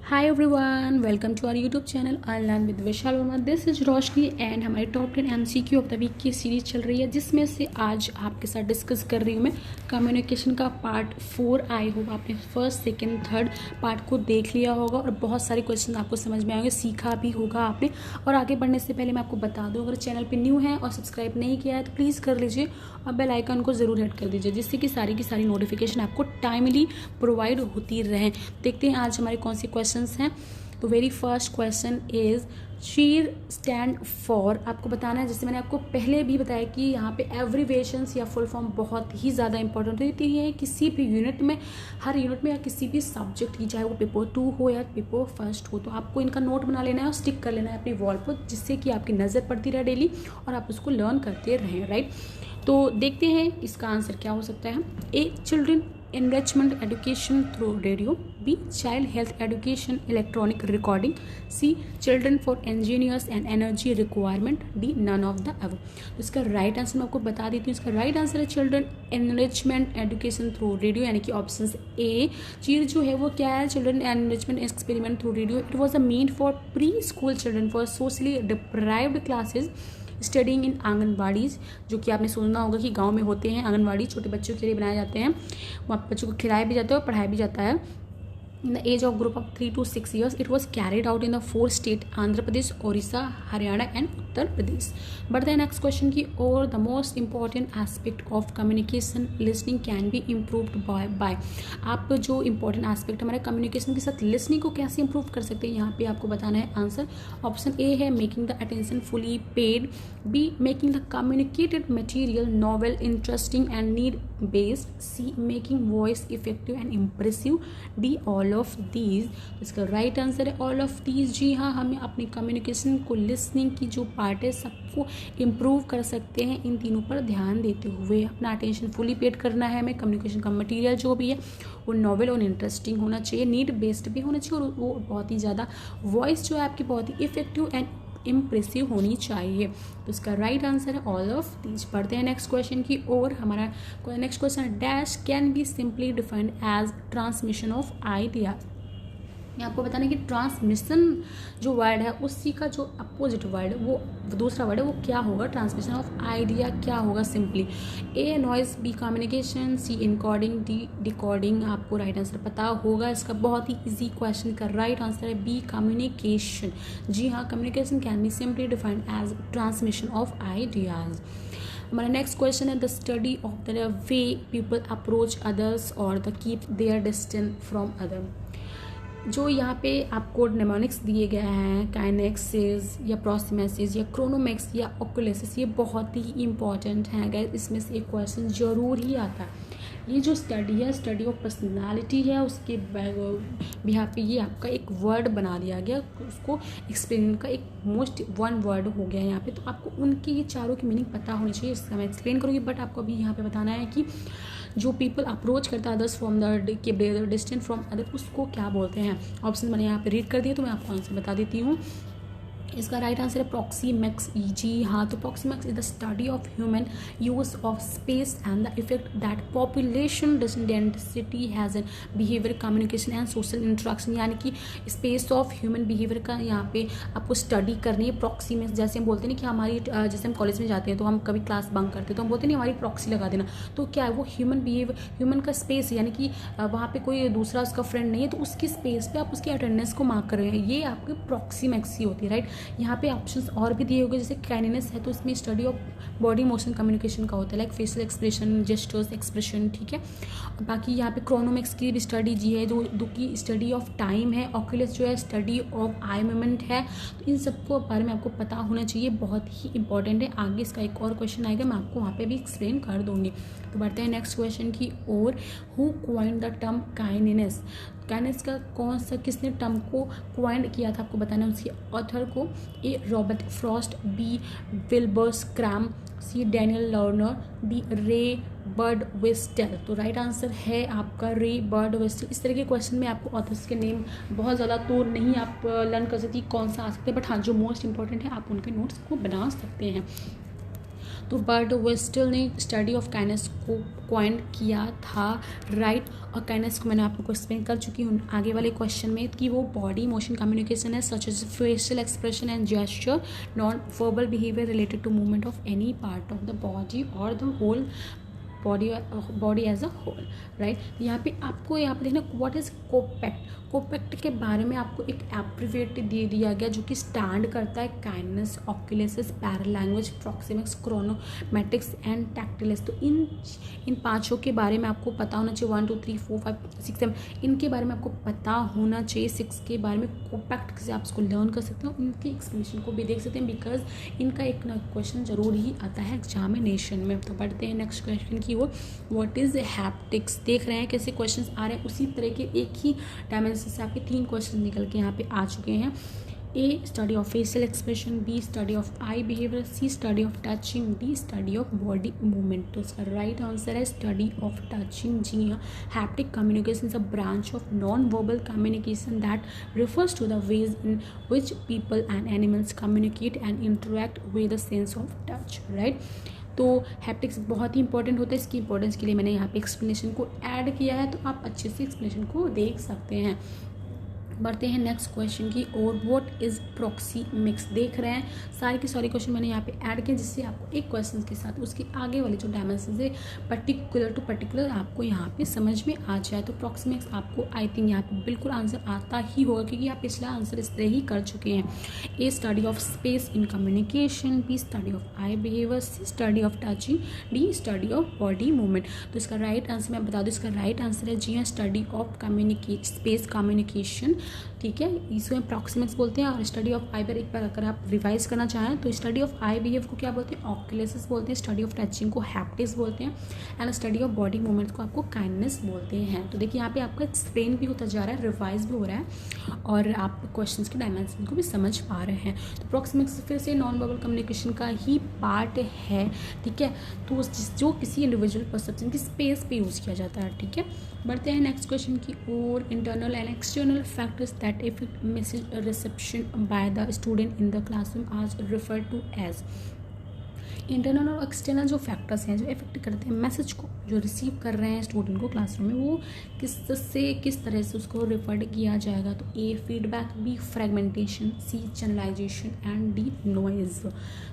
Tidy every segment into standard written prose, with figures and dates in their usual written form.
Hi everyone, welcome to our YouTube channel online with Vishal Verma. This is Roshni and हमारी top 10 MCQ of the week की series चल रही है, जिसमें से आज आपके साथ डिस्कस कर रही हूँ मैं कम्युनिकेशन का पार्ट 4। आई होप आपने फर्स्ट सेकंड थर्ड पार्ट को देख लिया होगा और बहुत सारे क्वेश्चन आपको समझ में आएंगे, सीखा भी होगा आपने। और आगे बढ़ने से पहले मैं आपको बता दूँ, अगर चैनल पर न्यू है और सब्सक्राइब नहीं किया है तो प्लीज़ कर लीजिए और बेल आइकन को ज़रूर हिट कर दीजिए, जिससे कि सारी की सारी नोटिफिकेशन आपको टाइमली प्रोवाइड होती रहे। देखते हैं आज हमारे कौन से क्वेश्चंस हैं। तो वेरी फर्स्ट क्वेश्चन इज चीर स्टैंड फॉर। आपको बताना है, जैसे मैंने आपको पहले भी बताया कि यहाँ पे एब्रीविएशंस या फुल फॉर्म बहुत ही ज़्यादा इंपॉर्टेंट होती है किसी भी यूनिट में, हर यूनिट में या किसी भी सब्जेक्ट की, चाहे वो पेपर 2 हो या पेपर फर्स्ट हो। तो आपको इनका नोट बना लेना है और स्टिक कर लेना है अपनी वॉल पर, जिससे कि आपकी नज़र पड़ती रहे डेली और आप उसको लर्न करते रहें, राइट। तो देखते हैं इसका आंसर क्या हो सकता है। ए, children enrichment education through radio. B, child health education electronic recording. C, children for engineers and energy requirement. D, none of the above. तो इसका राइट आंसर मैं आपको बता देती हूँ। इसका राइट आंसर है children enrichment education through radio, यानी कि ऑप्शन ए। चीर जो है वो क्या है, children enrichment experiment through radio. It was a mean for pre school children for socially deprived classes studying in anganwadis, जो कि आपने सुना होगा कि गांव में होते हैं आंगनबाड़ी, छोटे बच्चों के लिए बनाए जाते हैं। वहाँ पर बच्चों को खिलाया भी जाता है और पढ़ाया भी जाता है। In the age of group of 3 to 6 years, it was carried out in the 4 states Andhra Pradesh, Orissa, Haryana and Uttar Pradesh. बढ़ते हैं नेक्स्ट क्वेश्चन की और। The most important aspect of communication listening can be improved by. आप जो important aspect हमारे communication के साथ listening को कैसे इंप्रूव कर सकते हैं, यहाँ पे आपको बताना है आंसर। ऑप्शन ए है making the attention fully paid. B, making the communicated material novel, interesting and need based. C, making voice effective and impressive. D, all of these. इसका राइट आंसर है ऑल ऑफ दीज। जी हाँ, हमें अपनी communication को, listening की जो part है, सबको इम्प्रूव कर सकते हैं इन तीनों पर ध्यान देते हुए। अपना अटेंशन फुली पेड करना है हमें, कम्युनिकेशन का मटेरियल जो भी है वो नॉवेल और इंटरेस्टिंग होना चाहिए, नीड बेस्ड भी होना चाहिए और वो बहुत ही ज़्यादा, वॉइस जो है आपकी बहुत ही इफेक्टिव एंड इम्प्रेसिव होनी चाहिए। तो इसका राइट आंसर है ऑल ऑफ दीज। पढ़ते हैं नेक्स्ट क्वेश्चन की और। हमारा next question, dash can be simply defined as transmission of idea. आपको बताना है कि ट्रांसमिशन जो वर्ड है उसी का जो अपोजिट वर्ड, वो दूसरा वर्ड है, वो क्या होगा। ट्रांसमिशन ऑफ आइडिया क्या होगा simply. A, noise. B, communication. C, encoding. D, decoding. आपको राइट आंसर पता होगा इसका, बहुत ही इजी क्वेश्चन का राइट आंसर है बी, कम्युनिकेशन। जी हाँ, communication can be simply defined as transmission of ideas. हमारा नेक्स्ट क्वेश्चन है the study of the way people approach others और the keep their distance from other. जो यहाँ पे आपको नेमोनिक्स दिए गए हैं, काइनेक्सिस या प्रोक्सिमेसिस या क्रोनोमेक्स या ओकुलेसिस, ये बहुत ही इंपॉर्टेंट हैं गाइस। इसमें से एक क्वेश्चन जरूर ही आता है। ये जो स्टडी है, स्टडी ऑफ पर्सनालिटी है, उसके बिहार पे ये आपका एक वर्ड बना दिया गया, उसको एक्सप्लेन का एक मोस्ट वन वर्ड हो गया यहाँ पे। तो आपको उनकी ये चारों की मीनिंग पता होनी चाहिए, इसका मैं एक्सप्लेन करूँगी। बट आपको अभी यहाँ पे बताना है कि जो पीपल अप्रोच करता है others from the distant from other, उसको क्या बोलते हैं। ऑप्शन मैंने यहाँ पे रीड कर दिया, तो मैं आपको आंसर बता देती हूँ। इसका राइट आंसर है प्रॉक्सीमेक्स। जी हाँ, तो proxemics is the study of human use of space and the effect that population density has an behavior, communication and social interaction. यानी कि स्पेस ऑफ ह्यूमन बिहेवियर का यहाँ पे आपको स्टडी करनी है। प्रॉक्सीमेक्स, जैसे हम बोलते हैं ना कि हमारी, जैसे हम कॉलेज में जाते हैं तो हम कभी क्लास बंक करते हैं तो हम बोलते हैं हमारी प्रॉक्सी लगा देना। तो क्या है वो ह्यूमन बिहेवियर, ह्यूमन का स्पेस, यानी कि वहाँ पे कोई दूसरा उसका फ्रेंड नहीं है, तो उसकी स्पेस पे आप उसकी अटेंडेंस को मार्क कर रहे हैं, ये आपकी प्रॉक्सीमेक्सी होती है, राइट। यहाँ पे ऑप्शंस और भी दिए होंगे, जैसे काइनेनेस है तो इसमें study of body motion communication का होता है, like facial expression, gestures, expression, ठीक है। और बाकी यहाँ पे क्रोनोमिक्स की भी स्टडी जी है, जो की स्टडी ऑफ टाइम है। ऑक्यूलस जो है स्टडी ऑफ आई मूवमेंट है। तो इन सबको बारे में आपको पता होना चाहिए, बहुत ही इंपॉर्टेंट है। आगे इसका एक और क्वेश्चन आएगा, मैं आपको वहाँ पे भी एक्सप्लेन कर दूंगी। तो बढ़ते हैं नेक्स्ट क्वेश्चन की ओर। Who coined the term kinesics. Kinesics का कौन सा, किसने टर्म को क्वाइंड किया था, आपको बताना है उसके ऑथर को। A, Robert Frost. B, Wilbur Schramm. C, Daniel Lerner. D, Ray Birdwhistell. तो राइट आंसर है आपका रे बर्डविस्टेल। इस तरह के क्वेश्चन में आपको ऑथर्स के नेम बहुत ज़्यादा तो नहीं आप लर्न कर सकती कौन सा आ सकते हैं, बट हाँ जो मोस्ट इंपॉर्टेंट है आप उनके नोट्स को बना सकते हैं। तो बर्ट वेस्टल ने स्टडी ऑफ काइंडनेस को क्वाइन किया था, राइट। और काइंडनेस को मैंने आपको एक्सप्लेन कर चुकी हूँ आगे वाले क्वेश्चन में कि वो बॉडी मोशन कम्युनिकेशन है such as facial expression and gesture, non verbal behavior related to movement of any part of the body और the whole body as a whole, right. यहाँ पे देखना व्हाट इज कोपेक्ट। कोपेक्ट के बारे में आपको एक एब्रिविएट दे दिया गया जो कि स्टैंड करता है काइंडनेस, ऑक्यूलेसिस, पैरालैंग्वेज, प्रॉक्सिमिक्स, क्रोनोमेटिक्स एंड टैक्टिलिस। तो इन पांचों के बारे में आपको पता होना चाहिए। 1 2 3 4 5 6 7 इनके बारे में आपको पता होना चाहिए। 6 के बारे में कोपेक्ट से आप इसको लर्न कर सकते हो, इनकी एक्सप्लेनेशन को भी देख सकते हैं बिकॉज इनका एक ना क्वेश्चन जरूर ही आता है एग्जामिनेशन में। तो पढ़ते हैं नेक्स्ट क्वेश्चन की वो व्हाट इज हैप्टिक्स। देख रहे हैं कैसे क्वेश्चन आ रहे हैं, उसी तरह के एक ही डायमेंशन से आपके 3 क्वेश्चन निकल के यहाँ पे आ चुके हैं। A study of facial expression, B study of eye behavior, C study of touching, D study of body movement. तो इसका राइट आंसर है स्टडी ऑफ टचिंग। जी हाँ, haptic communication is a branch of non verbal communication that refers to the ways in which people and animals communicate and interact with the sense of touch, right. तो haptics बहुत ही important होता है, इसकी importance के लिए मैंने यहाँ पे एक्सप्लेनेशन को ऐड किया है, तो आप अच्छे से एक्सप्लेनेशन को देख सकते हैं। बढ़ते हैं नेक्स्ट क्वेश्चन की और व्हाट इज प्रॉक्सीमिक्स। देख रहे हैं सारे के सारे क्वेश्चन मैंने यहाँ पे ऐड किए जिससे आपको एक क्वेश्चन के साथ उसके आगे वाले जो डायमेंशन है पर्टिकुलर टू पर्टिकुलर आपको यहाँ पे समझ में आ जाए। तो प्रॉक्सीमिक्स आपको आई थिंक यहाँ पे बिल्कुल आंसर आता ही होगा क्योंकि आप पिछला आंसर इस तरह ही कर चुके हैं। A study of space in communication, B study of eye behavior, C study of touching, D study of body movement. तो इसका राइट आंसर मैं बता दूँ, इसका राइट आंसर है जी हाँ स्टडी ऑफ स्पेस कम्युनिकेशन, ठीक है। इसमें प्रॉक्सिमिक्स बोलते हैं। और स्टडी ऑफ आई बिहेवियर एक बार अगर आप रिवाइज करना चाहें तो स्टडी ऑफ आई बिहेवियर को क्या बोलते हैं, ऑक्यूलेसिस बोलते हैं। स्टडी ऑफ टचिंग को हैप्टिक्स बोलते हैं and study of body movements को आपको काइंडनेस बोलते हैं। तो देखिए यहाँ पे आपका एक्सप्लेन भी होता जा रहा है, रिवाइज भी हो रहा है और आप क्वेश्चन के डायमेंशन को भी समझ पा रहे हैं। तो प्रॉक्सिमिक्स फिर से नॉन वर्बल कम्युनिकेशन का ही पार्ट है, ठीक है। तो जो किसी इंडिविजुअल परसेप्शन की स्पेस पे यूज़ किया जाता है, ठीक है। बढ़ते हैं नेक्स्ट क्वेश्चन की ओर। Internal and external factors that affect message reception by the student in the classroom are referred to as। Internal और एक्सटर्नल जो फैक्टर्स हैं जो इफेक्ट करते हैं मैसेज को जो रिसीव कर रहे हैं स्टूडेंट को क्लासरूम में, वो किस तरह से उसको रिफर्ड किया जाएगा। तो A feedback, B fragmentation, C channelization and D noise.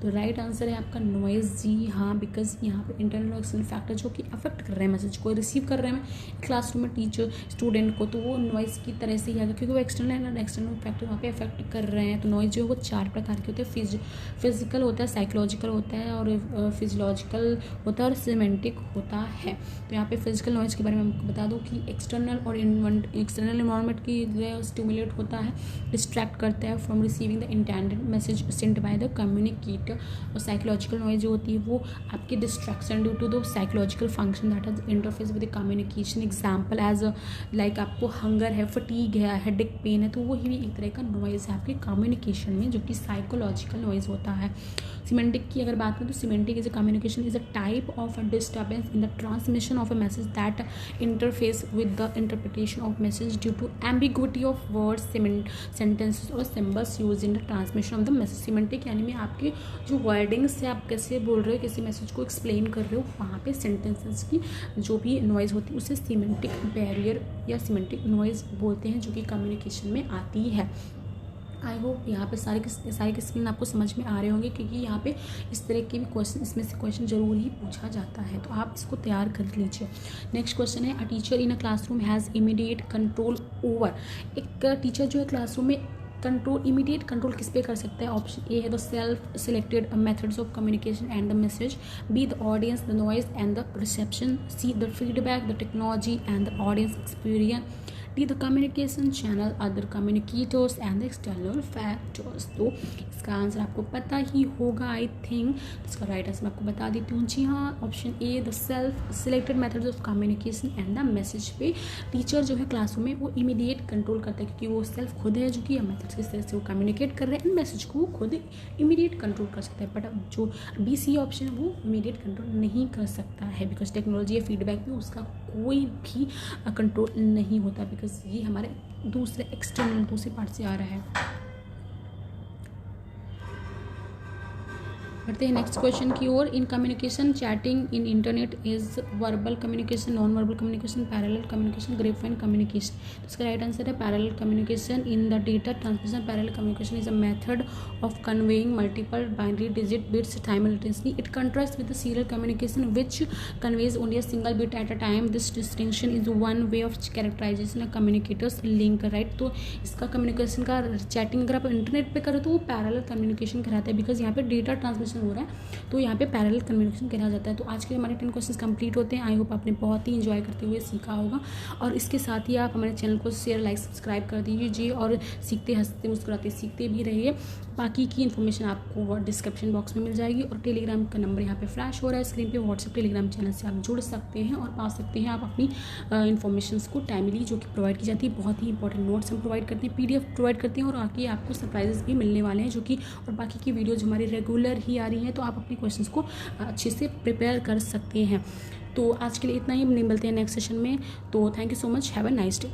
तो राइट आंसर है आपका नॉइज। जी हाँ, बिकॉज यहाँ पे इंटरनल और एक्सटर्नल फैक्टर जो कि अफेक्ट कर रहे हैं मैसेज को, रिसीव कर रहे हैं क्लासरूम में टीचर स्टूडेंट को, तो वो नॉइज की तरह से ही आएगा क्योंकि वो एक्सटर्नल एंड एक्सटर्नल फैक्टर वहाँ पे अफेक्ट कर रहे हैं। तो नॉइज जो है वो 4 प्रकार के होते हैं, फिजिकल होता है, साइकोलॉजिकल होता है और फिजियोलॉजिकल होता है और सिमेंटिक होता है। तो यहाँ पे फिजिकल नॉइज के बारे में आपको बता दूँ कि एक्सटर्नल और एक्सटर्नल इन्वायरमेंट की स्टिमुलेट होता है, डिस्ट्रैक्ट करता है from receiving the intended message sent by the communicator. और साइकोलॉजिकल नॉइज जो होती है वो आपकी distraction due to the psychological function that has interface with the communication. Example as like आपको हंगर है, फटीग है, हेडेक पेन है, तो वो ही एक तरह का नॉइज है आपके कम्युनिकेशन में जो कि साइकोलॉजिकल नॉइज होता है। सिमेंटिक की अगर बात करें तो semantic is a communication is a type of a disturbance in the transmission of a message that interface with the interpretation of message due to ambiguity of words, sentences और symbols use in the transmission of the message. Semantic यानी में आपके जो wordings से आप कैसे बोल रहे हो, किसी मैसेज को एक्सप्लेन कर रहे हो, वहाँ पे सेंटेंसेस की जो भी नॉइज होती है उसे सिमेंटिक बैरियर या सिमेंटिक नॉइज बोलते हैं जो कि कम्युनिकेशन में आती है। आई होप यहाँ पे सारे के स्क्रीन आपको समझ में आ रहे होंगे क्योंकि यहाँ पे इस तरह के भी क्वेश्चन, इसमें से क्वेश्चन जरूर ही पूछा जाता है, तो आप इसको तैयार कर लीजिए। नेक्स्ट क्वेश्चन है, a teacher in a classroom has immediate control over. एक टीचर जो है क्लासरूम में कंट्रोल, इमीडिएट कंट्रोल किस पे कर सकता है। ऑप्शन ए है the self selected methods of communication and the message, be the audience, the noise and the reception, see the feedback, the technology and the audience experience, D the communication channel, other communicators and the external factors. तो इसका answer आपको पता ही होगा I think. इसका right answer मैं आपको बता देती हूँ। जी हाँ, option A the self selected methods of communication and the message पे टीचर जो है क्लासरूम में वो इमीडिएट कंट्रोल करता है क्योंकि वो सेल्फ खुद है जो कि मैथड्स किस तरह से वो कम्युनिकेट कर रहे हैं, मैसेज को वो खुद इमीडिएट कंट्रोल कर सकता है। बट जो बी सी ऑप्शन है वो इमीडिएट कंट्रोल नहीं कर सकता है बिकॉज टेक्नोलॉजी या फीडबैक में उसका कोई भी कंट्रोल नहीं होता बिकॉज ये हमारे दूसरे एक्सटर्नल दूसरे पार्ट से आ रहा है। बढ़ते हैं नेक्स्ट क्वेश्चन की ओर। In communication chatting in internet is verbal communication, non verbal communication, parallel communication, grapevine communication. तो इसका राइट आंसर है parallel communication. In the data transmission parallel communication is a method of conveying multiple binary digit bits simultaneously. It contrasts with the serial communication which conveys only a single bit at a time. This distinction is one way of characterization a communicator's link, right? तो इसका communication का chatting अगर आप internet पे करें तो वो parallel communication कहलाता है, बिकॉज यहाँ पे डेटा ट्रांसमिशन हो रहा है तो यहाँ पे पैरेलल कम्युनिकेशन कहा जाता है. तो आज के हमारे 10 क्वेश्चन कंप्लीट होते हैं. आई होप आपने बहुत ही इंजॉय करते हुए सीखा होगा, और इसके साथ ही आप हमारे चैनल को शेयर, लाइक, सब्सक्राइब कर दीजिए और सीखते हंसते मुस्कुराते सीखते भी रहिए. बाकी की इन्फॉर्मेशन आपको डिस्क्रिप्शन बॉक्स में मिल जाएगी, और टेलीग्राम का नंबर यहाँ पे फ्लैश हो रहा है स्क्रीन पे. व्हाट्सएप टेलीग्राम चैनल से आप जुड़ सकते हैं और पा सकते हैं आप अपनी इन्फॉर्मेशंस को टाइमली, जो कि प्रोवाइड की जाती है. बहुत ही इंपॉर्टेंट नोट्स हम प्रोवाइड करते हैं, PDF प्रोवाइड करते हैं, और आगे आपको सरप्राइजेस भी मिलने वाले हैं जो कि, और बाकी की वीडियोज हमारी रेगुलर ही आ रही हैं, तो आप अपने क्वेश्चंस को अच्छे से प्रिपेयर कर सकते हैं. तो आज के लिए इतना ही, मिलते हैं नेक्स्ट सेशन में. तो thank you so much, have a nice day.